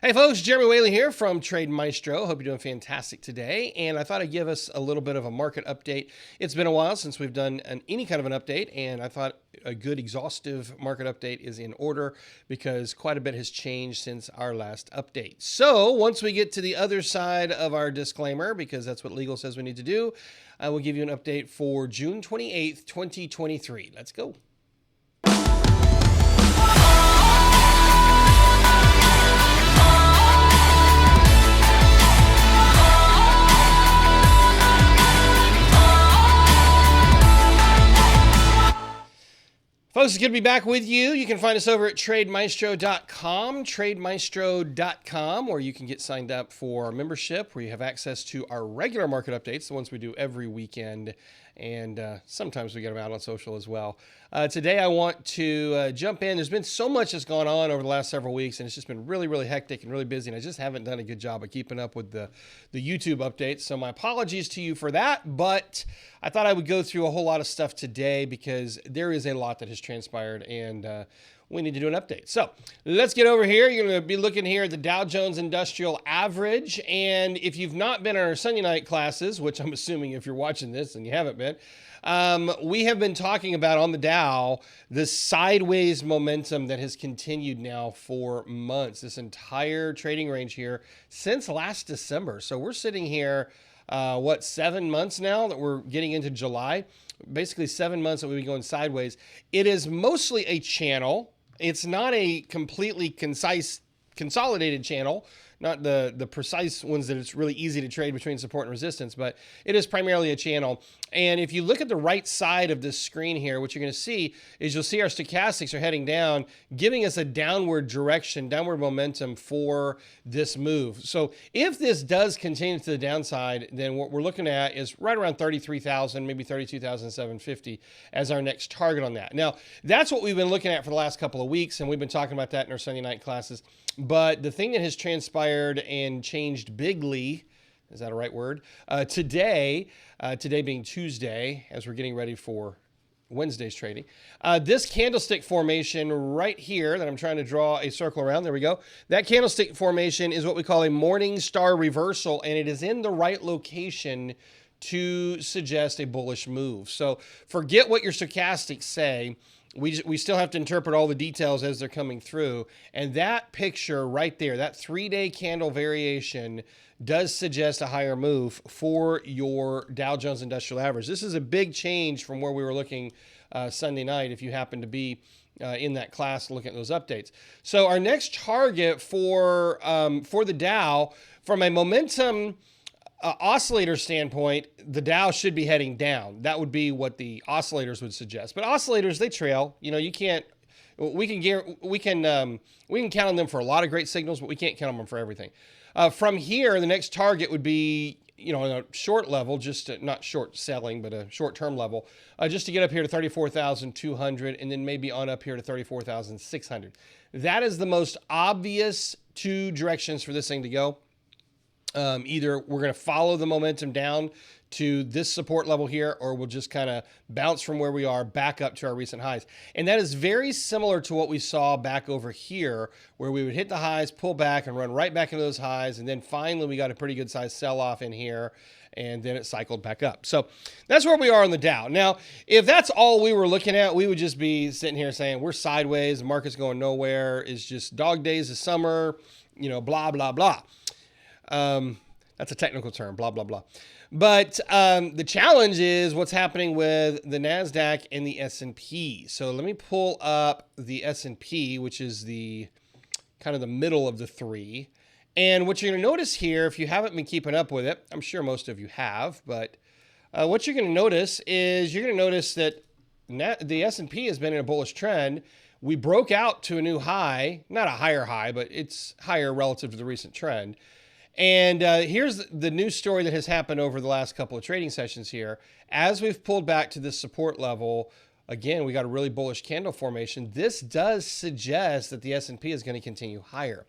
Hey folks, Jeremy Whaley here from Trade Maestro. Hope you're doing fantastic today. And I thought I'd give us a little bit of a market update. It's been a while since we've done any kind of an update, and I thought a good exhaustive market update is in order because quite a bit has changed since our last update. So once we get to the other side of our disclaimer, because that's what legal says we need to do, I will give you an update for June 28th, 2023. Let's go. Folks, it's good to be back with you. You can find us over at trademaestro.com, where you can get signed up for our membership, where you have access to our regular market updates, the ones we do every weekend, and sometimes we get them out on social as well. Today, I want to jump in. There's been so much that's gone on over the last several weeks, and it's just been really, really hectic and really busy, and I just haven't done a good job of keeping up with the YouTube updates, so my apologies to you for that, but I thought I would go through a whole lot of stuff today because there is a lot that has transpired, and we need to do an update. So let's get over here. You're going to be looking here at the Dow Jones Industrial Average. And if you've not been in our Sunday night classes, which I'm assuming if you're watching this and you haven't been, we have been talking about on the Dow, the sideways momentum that has continued now for months, this entire trading range here since last December. So we're sitting here, 7 months now that we're getting into July, basically 7 months that we've been going sideways. It is mostly a channel. It's not a completely concise, consolidated channel, not the precise ones that it's really easy to trade between support and resistance, but it is primarily a channel. And if you look at the right side of this screen here, what you're going to see is you'll see our stochastics are heading down, giving us a downward direction, downward momentum for this move. So if this does continue to the downside, then what we're looking at is right around 33,000, maybe 32,750 as our next target on that. Now, that's what we've been looking at for the last couple of weeks, and we've been talking about that in our Sunday night classes. But the thing that has transpired and changed bigly, is that a right word? Today being Tuesday, as we're getting ready for Wednesday's trading, this candlestick formation right here that I'm trying to draw a circle around, there we go. That candlestick formation is what we call a morning star reversal, and it is in the right location to suggest a bullish move. So forget what your stochastics say. We still have to interpret all the details as they're coming through. And that picture right there, that 3-day candle variation does suggest a higher move for your Dow Jones Industrial Average. This is a big change from where we were looking Sunday night if you happen to be in that class looking at those updates. So our next target for the Dow, from a momentum oscillator standpoint, the Dow should be heading down. That would be what the oscillators would suggest. But oscillators, they trail. You know, you can't. We can count on them for a lot of great signals, but we can't count on them for everything. From here, the next target would be, a short level, not short selling, but a short-term level, just to get up here to 34,200, and then maybe on up here to 34,600. That is the most obvious two directions for this thing to go. Either we're going to follow the momentum down to this support level here, or we'll just kind of bounce from where we are back up to our recent highs. And that is very similar to what we saw back over here, where we would hit the highs, pull back, and run right back into those highs. And then finally, we got a pretty good size sell-off in here, and then it cycled back up. So that's where we are on the Dow. Now, if that's all we were looking at, we would just be sitting here saying we're sideways, the market's going nowhere, it's just dog days of summer, blah, blah, blah. That's a technical term, blah, blah, blah. But the challenge is what's happening with the NASDAQ and the S&P. So let me pull up the S&P, which is the kind of the middle of the three. And what you're going to notice here, if you haven't been keeping up with it, I'm sure most of you have, but what you're going to notice is that the S&P has been in a bullish trend. We broke out to a new high, not a higher high, but it's higher relative to the recent trend. And here's the news story that has happened over the last couple of trading sessions here. As we've pulled back to this support level, again, we got a really bullish candle formation. This does suggest that the S&P is going to continue higher.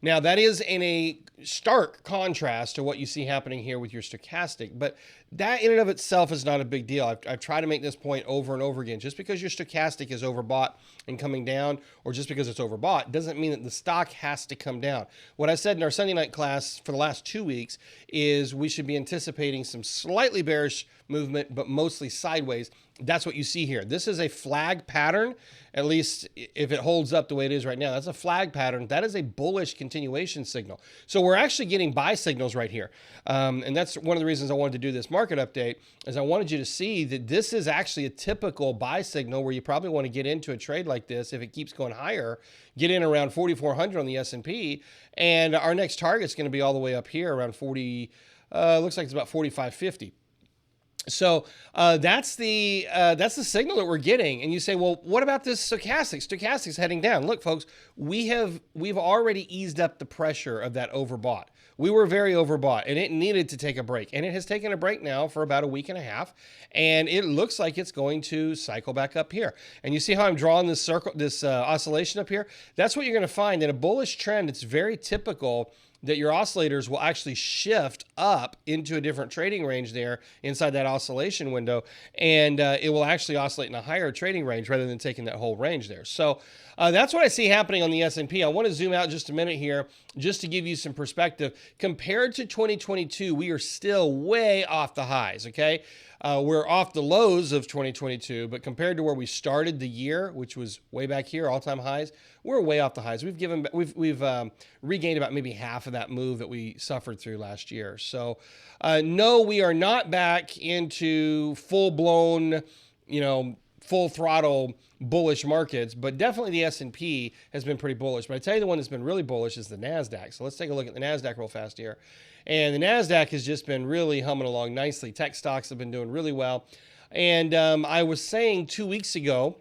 Now, that is in a stark contrast to what you see happening here with your stochastic, but that in and of itself is not a big deal. I've tried to make this point over and over again. Just because your stochastic is overbought and coming down, or just because it's overbought, doesn't mean that the stock has to come down. What I said in our Sunday night class for the last 2 weeks is we should be anticipating some slightly bearish movement, but mostly sideways. That's what you see here. This is a flag pattern, at least if it holds up the way it is right now. That's a flag pattern. That is a bullish continuation signal. So we're actually getting buy signals right here. And that's one of the reasons I wanted to do this market update, is I wanted you to see that this is actually a typical buy signal where you probably want to get into a trade like this. If it keeps going higher, get in around 4,400 on the S&P. And our next target is going to be all the way up here around 40, looks like it's about 4,550. So that's the signal that we're getting. And you say, well, what about this stochastic? Stochastic's heading down. Look, folks, we've already eased up the pressure of that overbought. We were very overbought, and it needed to take a break. And it has taken a break now for about a week and a half, and it looks like it's going to cycle back up here. And you see how I'm drawing this circle, this oscillation up here? That's what you're going to find in a bullish trend. It's very typical that your oscillators will actually shift up into a different trading range there inside that oscillation window, and it will actually oscillate in a higher trading range rather than taking that whole range there. So that's what I see happening on the S&P. I want to zoom out just a minute here just to give you some perspective. Compared to 2022, we are still way off the highs, okay? We're off the lows of 2022, but compared to where we started the year, which was way back here, all-time highs, we're way off the highs. We've regained about maybe half of that move that we suffered through last year. So, no, we are not back into full-blown, full throttle bullish markets, but definitely the S&P has been pretty bullish. But I tell you, the one that's been really bullish is the NASDAQ. So let's take a look at the NASDAQ real fast here. And the NASDAQ has just been really humming along nicely. Tech stocks have been doing really well. And I was saying 2 weeks ago,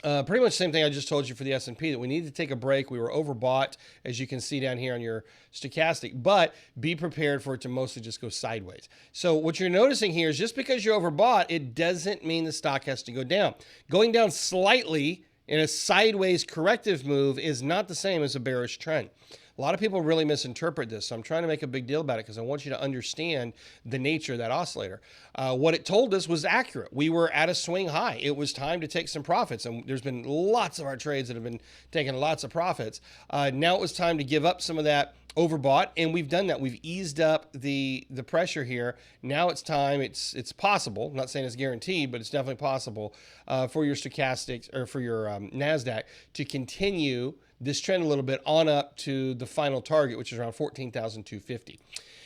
pretty much the same thing I just told you for the S&P, that we need to take a break. We were overbought, as you can see down here on your stochastic, but be prepared for it to mostly just go sideways. So what you're noticing here is just because you're overbought, it doesn't mean the stock has to go down. Going down slightly in a sideways corrective move is not the same as a bearish trend. A lot of people really misinterpret this, so I'm trying to make a big deal about it because I want you to understand the nature of that oscillator. What it told us was accurate. We were at a swing high. It was time to take some profits, and there's been lots of our trades that have been taking lots of profits. Now it was time to give up some of that overbought, and we've done that. We've eased up the pressure here. Now it's time. It's possible. I'm not saying it's guaranteed, but it's definitely possible for your stochastics or for your NASDAQ to continue this trend a little bit on up to the final target, which is around 14,250.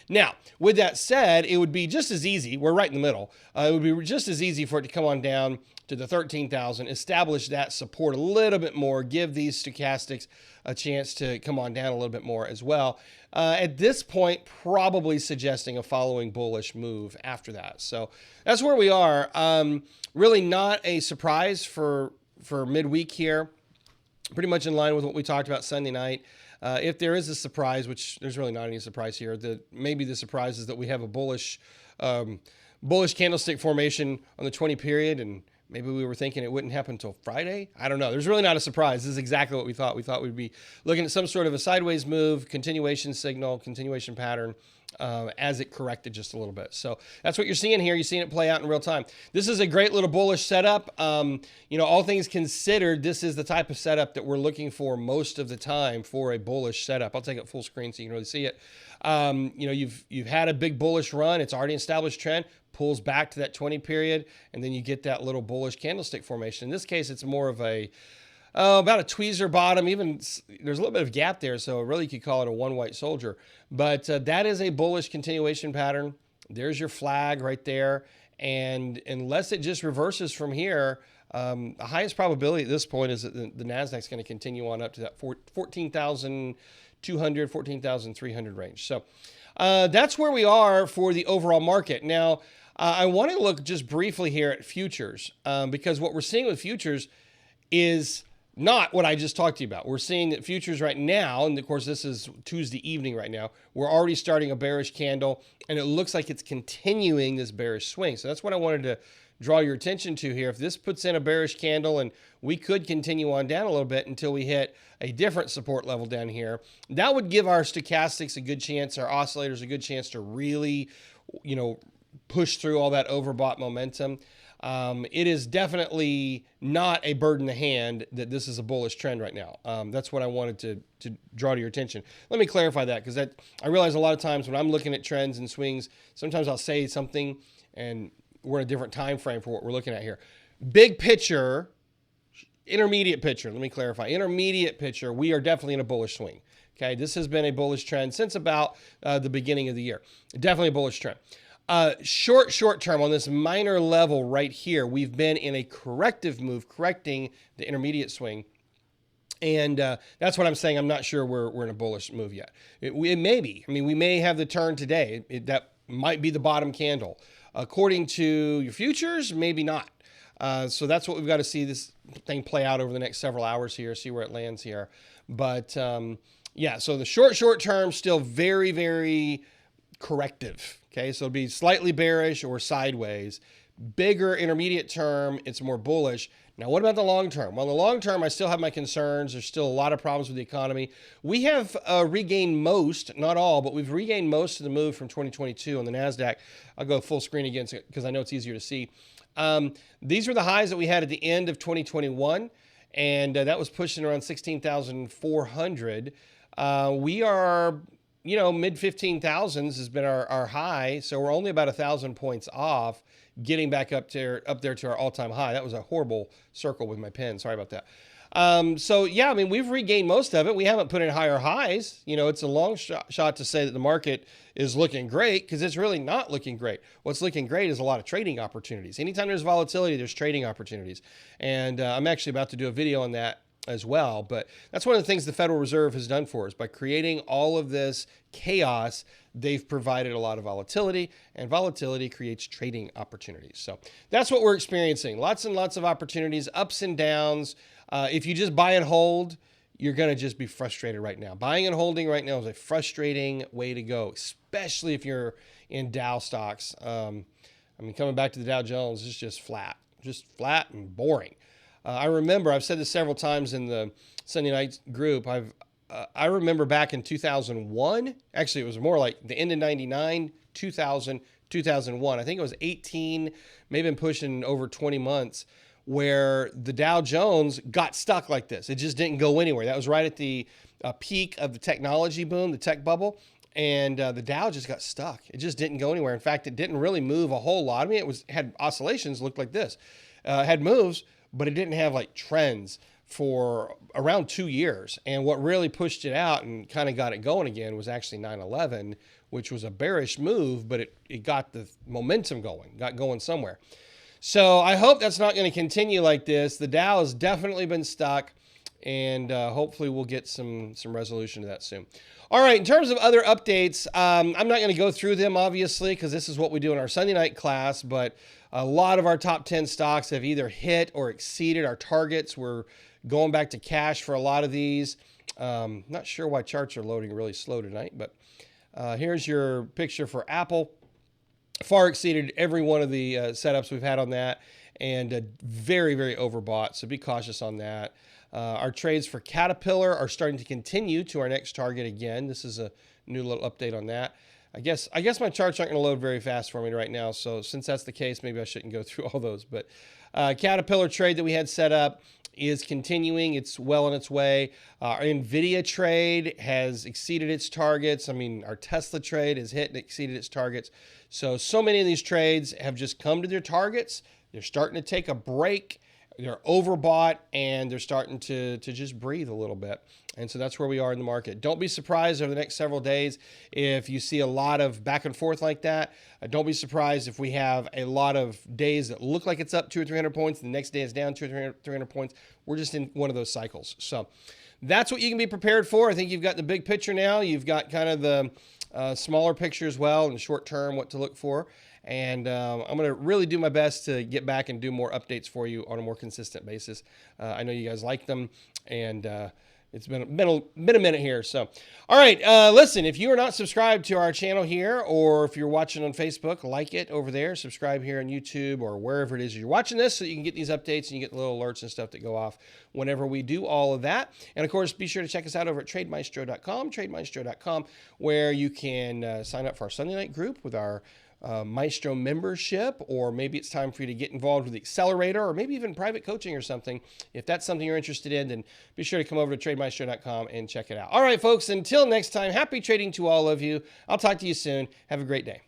Now, with that said, it would be just as easy. We're right in the middle. It would be just as easy for it to come on down to the 13,000, establish that support a little bit more, give these stochastics a chance to come on down a little bit more as well. At this point, probably suggesting a following bullish move after that. So that's where we are. Really not a surprise for midweek here. Pretty much in line with what we talked about Sunday night. If there is a surprise, which there's really not any surprise here, maybe the surprise is that we have a bullish candlestick formation on the 20 period, and maybe we were thinking it wouldn't happen until Friday. I don't know. There's really not a surprise. This is exactly what we thought. We thought we'd be looking at some sort of a sideways move, continuation signal, continuation pattern, as it corrected just a little bit. So that's what you're seeing here. You're seeing it play out in real time. This is a great little bullish setup. All things considered, this is the type of setup that we're looking for most of the time for a bullish setup. I'll take it full screen so you can really see it. You've had a big bullish run. It's already an established trend. Pulls back to that 20 period, and then you get that little bullish candlestick formation. In this case, it's more of about a tweezer bottom. Even there's a little bit of gap there, so really you could call it a one white soldier. But that is a bullish continuation pattern. There's your flag right there. And unless it just reverses from here, the highest probability at this point is that the NASDAQ's going to continue on up to that 14,200, 14,300 range. So that's where we are for the overall market. Now, I want to look just briefly here at futures because what we're seeing with futures is not what I just talked to you about. We're seeing that futures right now, and of course this is Tuesday evening right now, we're already starting a bearish candle, and it looks like it's continuing this bearish swing. So that's what I wanted to draw your attention to here. If this puts in a bearish candle, and we could continue on down a little bit until we hit a different support level down here, that would give our stochastics a good chance, our oscillators a good chance to really, push through all that overbought momentum. It is definitely not a bird in the hand that this is a bullish trend right now. That's what I wanted to draw to your attention. Let me clarify that, because I realize a lot of times when I'm looking at trends and swings, sometimes I'll say something and we're in a different time frame for what we're looking at here. Big picture, intermediate picture, let me clarify. Intermediate picture, we are definitely in a bullish swing. Okay, this has been a bullish trend since about the beginning of the year. Definitely a bullish trend. Short term on this minor level right here, we've been in a corrective move, correcting the intermediate swing. And that's what I'm saying. I'm not sure we're in a bullish move yet. It may be. I mean, we may have the turn today. That might be the bottom candle. According to your futures, maybe not. So that's what we've got to see this thing play out over the next several hours here, see where it lands here. But yeah, so the short term, still very, very corrective. Okay, so it'll be slightly bearish or sideways. Bigger intermediate term, it's more bullish. Now, what about the long term? Well, the long term, I still have my concerns. There's still a lot of problems with the economy. We have regained most, not all, but we've regained most of the move from 2022 on the NASDAQ. I'll go full screen again because I know it's easier to see. These were the highs that we had at the end of 2021, and that was pushing around 16,400. We are, mid 15,000s has been our high, so we're only about 1,000 points off getting back up there to our all-time high. That was a horrible circle with my pen. Sorry about that. So yeah, I mean, we've regained most of it. We haven't put in higher highs. It's a long shot to say that the market is looking great, because it's really not looking great. What's looking great is a lot of trading opportunities. Anytime there's volatility, there's trading opportunities. And I'm actually about to do a video on that as well. But that's one of the things the Federal Reserve has done for us. By creating all of this chaos, they've provided a lot of volatility, and volatility creates trading opportunities. So that's what we're experiencing. Lots and lots of opportunities, ups and downs. If you just buy and hold, you're going to just be frustrated right now. Buying and holding right now is a frustrating way to go, especially if you're in Dow stocks. Coming back to the Dow Jones, it's just flat and boring. I remember, I've said this several times in the Sunday night group, I remember back in 2001, actually it was more like the end of 99, 2000, 2001. I think it was 18, maybe been pushing over 20 months, where the Dow Jones got stuck like this. It just didn't go anywhere. That was right at the peak of the technology boom, the tech bubble. And the Dow just got stuck. It just didn't go anywhere. In fact, it didn't really move a whole lot. I mean, had oscillations, looked like this. Had moves, but it didn't have like trends for around 2 years. And what really pushed it out and kind of got it going again was actually 9/11, which was a bearish move, but it got the momentum going, got going somewhere. So I hope that's not going to continue like this. The Dow has definitely been stuck, and hopefully we'll get some resolution to that soon. All right, in terms of other updates, I'm not going to go through them, obviously, because this is what we do in our Sunday night class, but a lot of our top 10 stocks have either hit or exceeded our targets. We're going back to cash for a lot of these. Not sure why charts are loading really slow tonight, but here's your picture for Apple. Far exceeded every one of the setups we've had on that, and very, very overbought, so be cautious on that. Our trades for Caterpillar are starting to continue to our next target again. This is a new little update on that. I guess my charts aren't going to load very fast for me right now, so since that's the case, maybe I shouldn't go through all those. But Caterpillar trade that we had set up is continuing. It's well on its way. Our NVIDIA trade has exceeded its targets. I mean, our Tesla trade has hit and exceeded its targets. So many of these trades have just come to their targets. They're starting to take a break. They're overbought, and they're starting to just breathe a little bit. And so that's where we are in the market. Don't be surprised over the next several days if you see a lot of back and forth like that. Don't be surprised if we have a lot of days that look like it's up 200 or 300 points, and the next day is down 200 or 300 points. We're just in one of those cycles. So that's what you can be prepared for. I think you've got the big picture now. You've got kind of the smaller picture as well in the short term, what to look for. and I'm going to really do my best to get back and do more updates for you on a more consistent basis. I know you guys like them, and it's been a minute here. So, all right, listen, if you are not subscribed to our channel here, or if you're watching on Facebook, like it over there, subscribe here on YouTube or wherever it is you're watching this, so you can get these updates and you get the little alerts and stuff that go off whenever we do all of that. And of course, be sure to check us out over at trademaestro.com, where you can sign up for our Sunday night group with our Maestro membership, or maybe it's time for you to get involved with the accelerator, or maybe even private coaching or something. If that's something you're interested in, then be sure to come over to trademaestro.com and check it out. All right, folks, until next time, happy trading to all of you. I'll talk to you soon. Have a great day.